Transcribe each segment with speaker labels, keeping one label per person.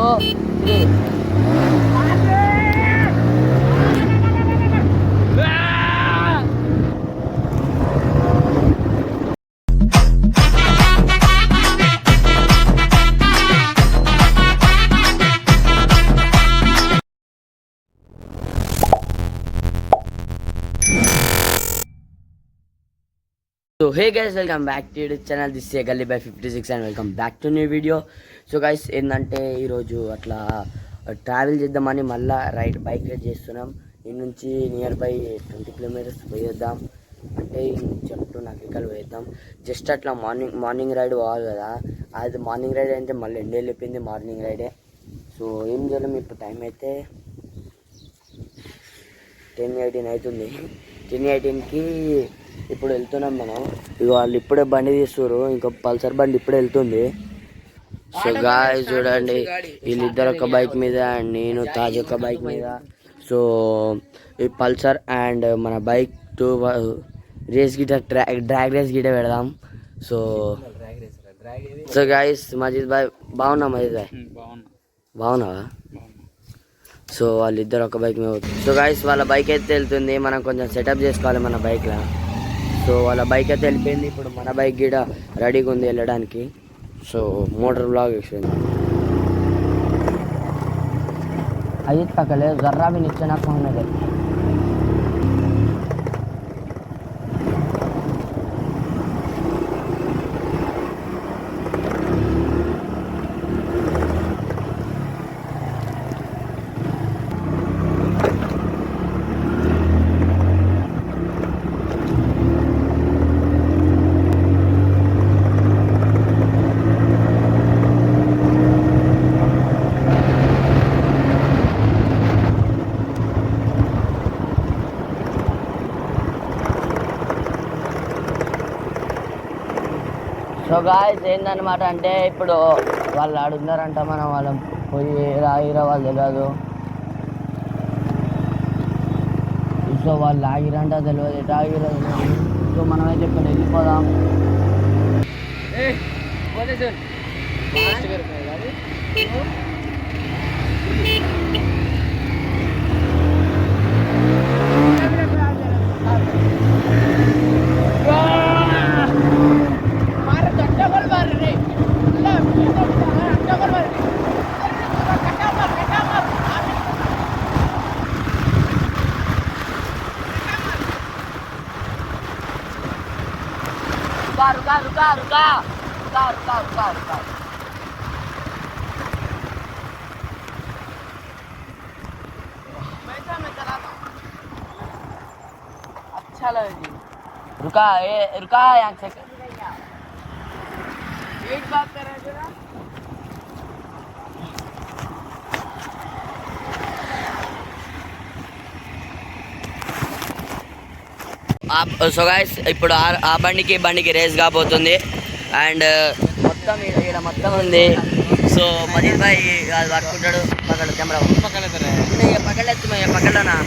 Speaker 1: 3. So hey guys, welcome back to YouTube channel. This is Gully by 56 and welcome back to new video. So guys, ఏంటంటే ఈరోజు అట్లా travel చేద్దామని మళ్ళీ bike ride చేస్తున్నాం. ఈ నుంచి నియర్ బై 20 కిలోమీటర్స్ పోయేద్దాం, అంటే చెప్తూ నకికల్ పోయేద్దాం. జస్ట్ అట్లా మార్నింగ్ రైడ్ పోవాలి కదా, అది మార్నింగ్ రైడ్ అయితే మళ్ళీ ఎండ వెళ్ళిపోయింది మార్నింగ్ రైడే. సో ఏం చేయలేం, ఇప్పుడు టైం అయితే 10:18 అవుతుంది. 10:18కి ఇప్పుడు వెళ్తున్నాం మనం. ఇక వాళ్ళు ఇప్పుడే బండి తీస్తున్నారు, ఇంకో పల్సర్ బండి ఇప్పుడే వెళ్తుంది. సో గాయ్స్ చూడండి, వీళ్ళిద్దరు ఒక బైక్ మీద అండ్ నేను తాజ్ ఒక బైక్ మీద. సో ఈ పల్సర్ అండ్ మన బైక్ టు రేస్ గిట డ్రాగ్ రేస్ గిట పెడదాం. సో సో గాయ్స్, మజీద్ భాయ్ బాగున్నా? మజీద్ భాయ్ బాగున్నావా? సో వాళ్ళిద్దరు ఒక బైక్ మీద. సో గాయ్స్ వాళ్ళ బైక్ అయితే వెళ్తుంది, మనం కొంచెం సెటప్ చేసుకోవాలి మన బైక్లో. సో వాళ్ళ బైక్ అయితే వెళ్ళిపోయింది, ఇప్పుడు మన బైక్ కూడా రెడీగా ఉంది వెళ్ళడానికి. సో మోటార్ బ్లాగ్ వేసింది అది తగ్గలేదు, జర్రా भी नीचे ना खोलने दे. సో గాయ్స్ ఏందన్నమాట అంటే, ఇప్పుడు వాళ్ళు ఆడున్నారంట, మనం వాళ్ళని పోయి ఆగిరా వాళ్ళు తెలియదు. సో వాళ్ళు ఆగిరంట తెలియదు, ఎటు ఆగిరో తెలియదు. సో మనమైతే ఇప్పుడు వెళ్ళిపోదాం. रुका. मैं चलाता हूँ, अच्छा लगे. रुका यहाँ से एक बात कर रहे थे ना. సో గాయ్స్ ఇప్పుడు ఆ బండికి రేస్ కాబోతుంది. అండ్ మొత్తం ఇక్కడ మొత్తం ఉంది. సో మజీద్ భాయ్ అది పట్టుకుంటాడు, పక్కన కెమెరా పక్కడనా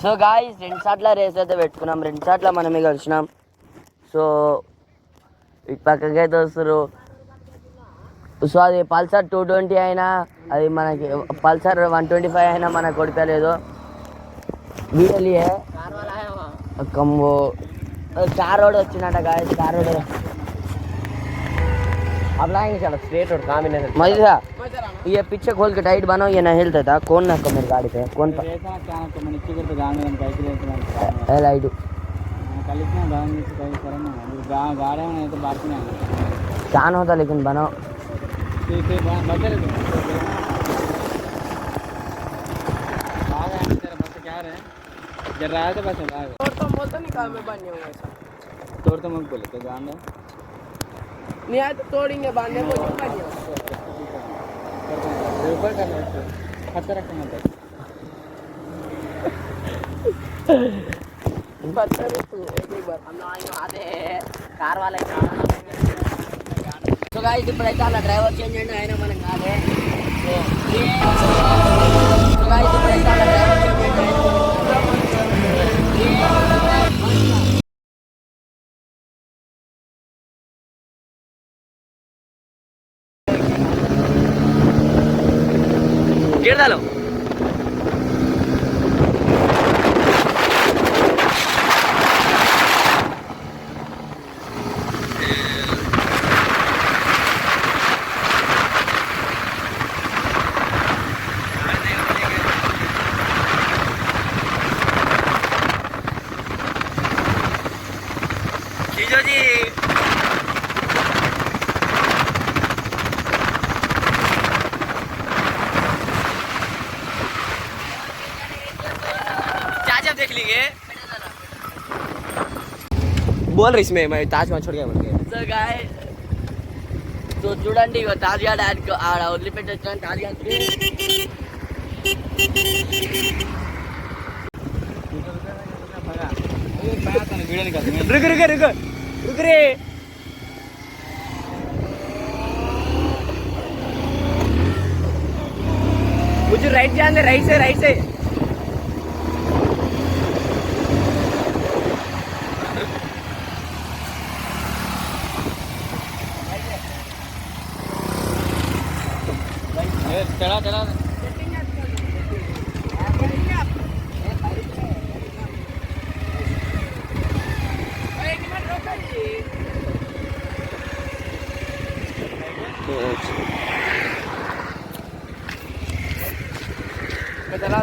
Speaker 1: సో గాయ్స్ 2 సార్ల రేస్ అయితే పెట్టుకున్నాం, 2 సార్ల మనమే కలిసినాం. సో ఇటు పక్కకి అయితే వస్తారు. సో అది పల్సర్ 220 అయినా, అది మనకి పల్సర్ 125 అయినా మనకు కొడిపోలేదు. వీళ్ళే कम्बो 4 रोड వచ్చినట गाइस 4 रोड अब लाएंगे चलो स्ट्रेट और काम ही नहीं मजा ये पीछे खोल के टाइट बनाओ, ये नहीं हिलता था. कौन ना मेरी गाड़ी पे कौन
Speaker 2: ऐसा क्या तो मैं नीचे करके गांव में बाइक लेके
Speaker 1: ए लाइट
Speaker 2: कल इतना गांव में से कहीं करना गांव गाड़े में तो बात नहीं
Speaker 1: चान होता लेकिन बनाओ
Speaker 2: ठीक है बचे रहे आ गए तेरा बस क्या रहे जरा आया तो बस आ गए
Speaker 3: और तो बोलता नहीं काम में बांधने होगा ऐसा
Speaker 2: तोड़ तो मत बोले तो गांव में
Speaker 3: नहीं आया तो तोड़ेंगे बांधने को नहीं बांधने
Speaker 2: ऊपर करना है पत्थर रखना मत
Speaker 3: पत्थर तो एक बार हम लोग आते कार वाले
Speaker 1: సో గాయ్స్ ఇప్పుడైతే అలా డ్రైవర్ చేంజ్ చేయండి, ఆయన మనకు కాదే. సో గాయ్స్ ఇప్పుడైతే అలా డ్రైవర్ చేంజ్ చేయండి. గిడదాలో देख लेंगे.
Speaker 2: बोल रही इसमें मैं ताजमहल छोड़ गया बोल के
Speaker 1: సో గాయ్స్ సో చూడండి ఇక తాజ్గా డాడ్ ఆడ వదిలిపెట్టొచ్చాను. తాజ్గా
Speaker 2: रुक रुक रुक रुक रे मुझे राइट जाने राइट से चला चला चला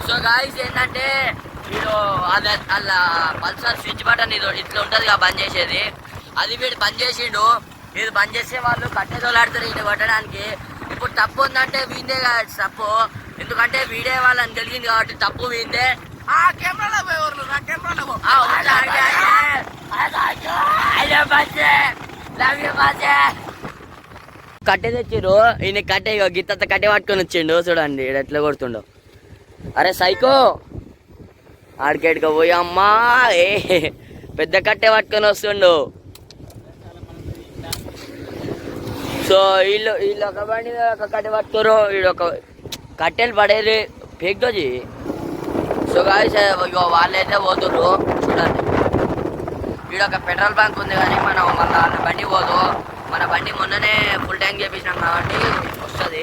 Speaker 2: సో గాయ్స్ ఏంటంటే వీడు అదే అలా పల్సర్ స్విచ్ బటన్ ఇది ఇట్లా ఉంటుంది కదా బంద్ చేసేది, అది వీడు బంద్ చేసిండు. ఇది బంద్ చేసే వాళ్ళు కట్టేదోలాడతారు ఇది కొట్టడానికి. ఇప్పుడు తప్పు ఉందంటే వీందే కాదు తప్పు, ఎందుకంటే వీడే వాళ్ళని తెలిసింది కాబట్టి తప్పు వీందే. కట్టె తెచ్చిర్రు, ఈయన కట్టె గిత్త కట్టె పట్టుకొని వచ్చిండు చూడండి ఎట్లా కొడుతుండో. అరే సైకో ఆడికేడికి పోయి అమ్మా ఏ పెద్ద కట్టె పట్టుకొని వస్తుండు. సో వీళ్ళు ఒక బండి ఒక కట్టె పట్టుకోరు, వీడు ఒక కట్టెలు పడేది పేక్దోజీ. సో గాయ్స్ ఇగో వాళ్ళైతే పోతుర్రు చూడండి. వీడు ఒక పెట్రోల్ బంక్ ఉంది కానీ మనం మళ్ళీ వాళ్ళ బండి పోదు. మన బండి మొన్ననే ఫుల్ ట్యాంక్ చేపించినాం కాబట్టి వస్తుంది.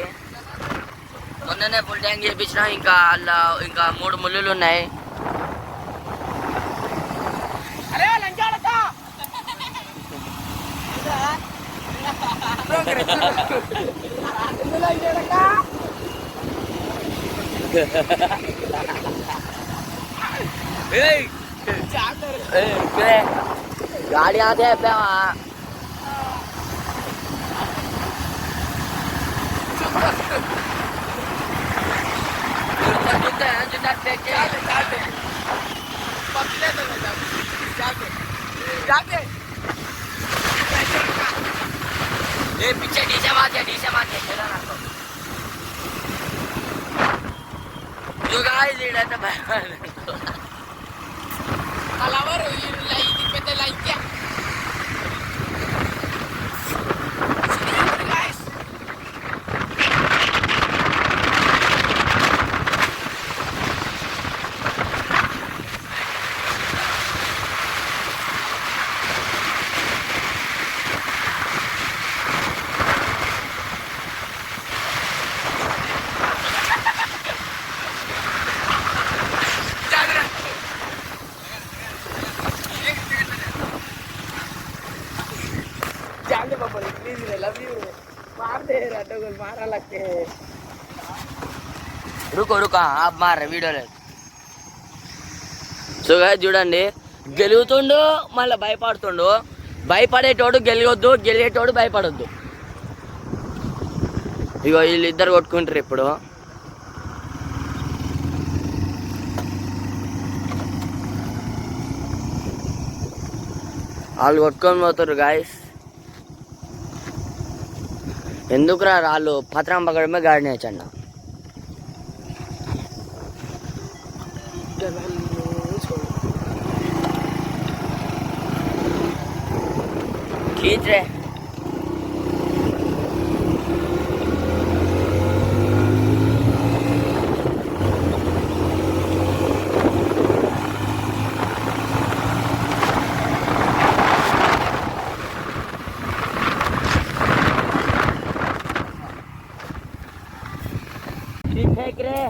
Speaker 2: మొన్ననే ఫుల్ ట్యాంక్ చేపించినాం, ఇంకా అలా ఇంకా 3 ముళ్ళులు ఉన్నాయి. गाड़ी आते हैं पे वहाँ पीछे डीजे मारते जो गाइस इधर तो कलावर ఇది పెద్ద లైక్ रुको आप मार వీడియో లేదు. సో గాయ్స్ చూడండి, గెలుగుతుండు మళ్ళీ భయపడుతుండు. భయపడేటోడు గెలవద్దు, గెలిగేటోడు భయపడొద్దు. ఇగో వీళ్ళిద్దరు కొట్టుకుంటారు ఇప్పుడు. వాళ్ళు కొట్టుకొని పోతారు గాయస్. ఎందుకురా వాళ్ళు పత్రం పగడమే గాడి నేర్చండి. खींच रहे फेंक रहे.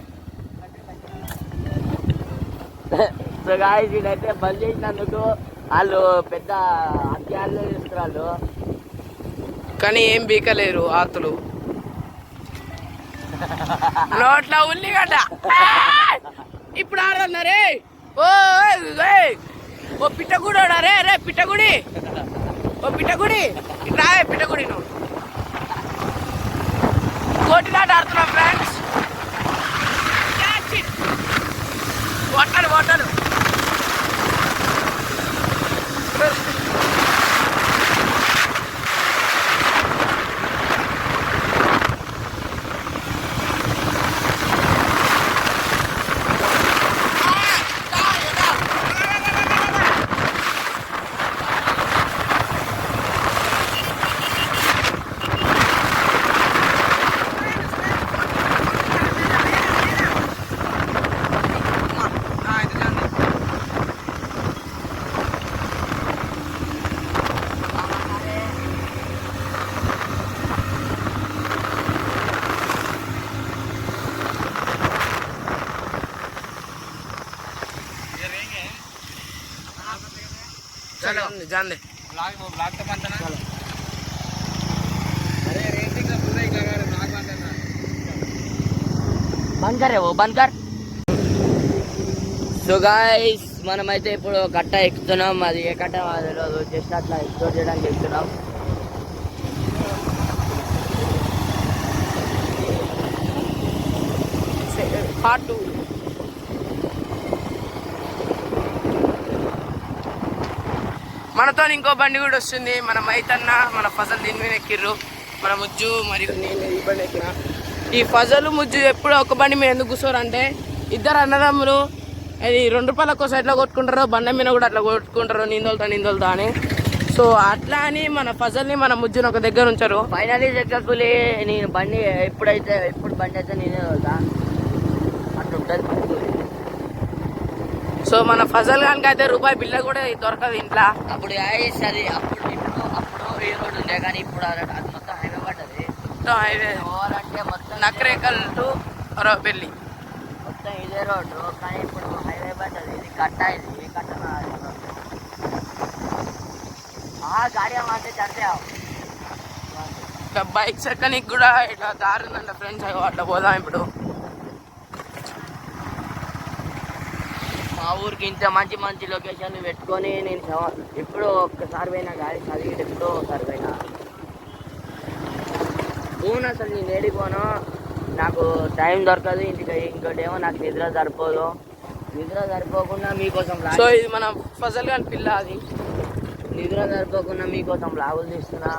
Speaker 2: సో గాయ్స్ ఇదైతే బంద్ చేసినందుకు వాళ్ళు పెద్ద అత్యాలు చేస్తున్నారు
Speaker 3: కానీ ఏం బీకలేరు ఆతులు. నోట్ల ఉల్లిగడ్డ ఇప్పుడు ఆడన్నారే. ఓ పిట్టగుడి రే రే పిట్టగుడి, ఓ పిట్టగుడి ఇట్లా పిట్టగుడి నువ్వు కోటిలాట ఆడుతున్నావు ఫ్రెండ్స్. వాటర్ जान दे ब्लॉग तो बनता ना. अरे रेसिंग का पूरा ही लगा रहे ब्लॉग बनता ना.
Speaker 2: బంద్ కరే ఓ బంద్ కర్. సో గాయ్స్ మనమైతే ఇప్పుడు కట్ట ఎక్కుతున్నాం. అది ఏ కట్ట తెలియదు, జస్ట్ అట్లా ఎక్స్ప్లోర్ చేయడానికి ఎక్కుతున్నాం.
Speaker 3: పార్ట్ 2. మనతో ఇంకో బండి కూడా వస్తుంది. మన మైతన్న మన ఫజల్ దీని మీద ఎక్కిర్రు. మన ముజ్జు మరియు నేను ఈ బండి ఎక్కిన. ఈ ఫజలు ముజ్జు ఎప్పుడు ఒక బండి మీద ఎందుకు కూర్చోరు అంటే ఇద్దరు అన్నదమ్ములు అది 2 రూపాయల కోసం ఎట్లా కొట్టుకుంటారో బండ మీద కూడా అట్లా కొట్టుకుంటారు నిందోలుతా అని. సో అట్లా అని మన ఫజల్ని మన ముజ్జుని ఒక దగ్గర ఉంచారు.
Speaker 2: ఫైనలీ సక్సెస్ఫుల్లీ నేను బండి ఎప్పుడు బండి అయితే నేనే వెళ్తా అట్లుంటుంది.
Speaker 3: సో మన ఫజల్ గానికి అయితే రూపాయి బిల్ల కూడా దొరకదు ఇంట్లో.
Speaker 2: అప్పుడు అది అప్పుడు ఏ రోడ్డు ఉండే కానీ ఇప్పుడు అది మొత్తం హైవే పడ్డది.
Speaker 3: మొత్తం హైవే
Speaker 2: పోవాలంటే మొత్తం
Speaker 3: నకరేకల్ టు అరవపల్లి
Speaker 2: మొత్తం ఇదే రోడ్డు. కానీ ఇప్పుడు హైవే పడ్డది. ఇది కట్ట గాడి అంటే చడితే
Speaker 3: బైక్ ఎక్కనికి కూడా ఇట్లా దారి ఉందంట ఫ్రెండ్స్. అట్లా పోదాం ఇప్పుడు.
Speaker 2: మా ఊరికి ఇంత మంచి లొకేషన్లు పెట్టుకొని నేను ఎప్పుడో ఒక్కసారి పోయినా గాడి చదివి ఎప్పుడో ఒకసారి పోయినా పోను. అసలు నేను ఏడిపోను, నాకు టైం దొరకదు. ఇంకోటి ఏమో నాకు నిద్ర సరిపోకుండా మీకోసం
Speaker 3: సో ఇది మన ఫజల్ గాని పిల్ల. అది
Speaker 2: నిద్ర సరిపోకుండా మీకోసం లాగులు తీస్తున్నా.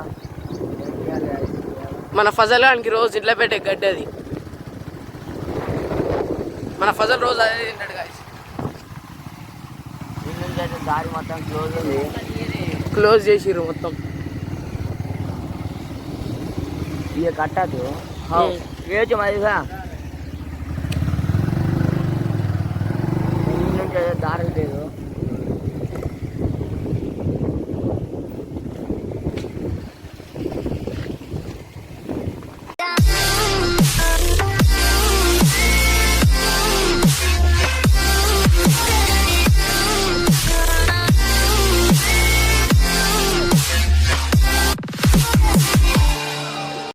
Speaker 3: మన ఫజల్ గానికి రోజు ఇట్లా పెట్టే గడ్డి అది. మన ఫజల్ రోజు అదే తింటాడు గాయస్.
Speaker 2: దీని అయితే దారి మొత్తం క్లోజ్ ఉంది.
Speaker 3: క్లోజ్ చేసిర్రు మొత్తం.
Speaker 2: ఇక కట్టదు ఏచు మరిగా